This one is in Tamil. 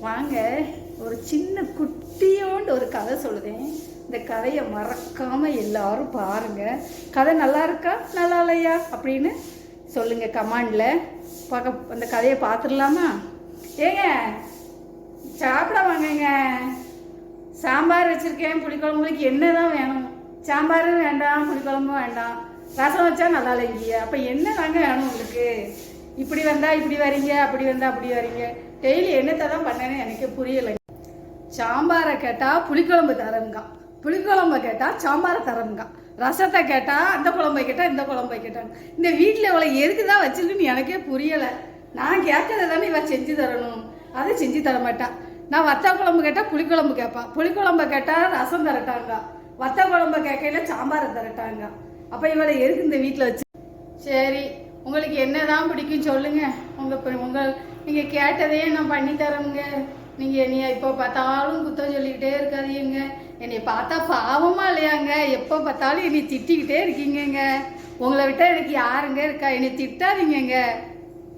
வாங்க, ஒரு சின்ன குட்டியோண்டு ஒரு கதை சொல்லுதேன். இந்த கதையை மறக்காம எல்லாரும் பாருங்க. கதை நல்லா இருக்கா நல்லா இல்லையா அப்படின்னு சொல்லுங்க கமெண்ட்ல. பார்க்க அந்த கதையை பார்த்துடலாமா? ஏங்க சாப்பிட வாங்கங்க. சாம்பார் வச்சுருக்கேன், புளிக்குழம்புக்கு என்ன தான் வேணும்? சாம்பாரும் வேண்டாம், புளிக்குழம்பும் வேண்டாம், ரசம் வச்சா நல்லா இல்லைங்க. அப்போ என்ன தாங்க வேணும் உங்களுக்கு? இப்படி வந்தால் இப்படி வரீங்க, அப்படி வந்தால் அப்படி வரீங்க. டெய்லி என்னத்தை தான் பண்ணேன்னு எனக்கு புரியலை. சாம்பாரை கேட்டால் புளிக்குழம்பு தரங்க, புளிக்குழம்பை கேட்டால் சாம்பாரை தரங்க, ரசத்தை கேட்டால் அந்த குழம்பை கேட்டால் இந்த குழம்பை கேட்டாங்க. இந்த வீட்டில் இவ்வளோ எதுக்கு தான் வச்சிருக்குன்னு எனக்கே புரியலை. நான் கேட்கறத தானே இவன் செஞ்சு தரணும், அதை செஞ்சு தர மாட்டான். நான் வத்த குழம்பு கேட்டால் புளிக்குழம்பு கேட்பான், புளிக்குழம்பை கேட்டால் ரசம் தரட்டாங்க, வத்த குழம்பை கேட்கல சாம்பாரை தரட்டாங்க. அப்போ இவளை எதுக்கு இந்த வீட்டில் வச்சு? சரி, உங்களுக்கு என்னதான் பிடிக்கும் சொல்லுங்க. நீங்கள் கேட்டதையே நான் பண்ணி தரேங்க. நீங்கள் என்னைய இப்போ பார்த்தாலும் குத்தம் சொல்லிக்கிட்டே இருக்காதீங்க. என்னை பார்த்தா பாவமா இல்லையாங்க? எப்போ பார்த்தாலும் என்னை திட்டிக்கிட்டே இருக்கீங்கங்க. உங்களை விட்டால் எனக்கு யாருங்க இருக்கா? என்னை திட்டாதீங்கங்க.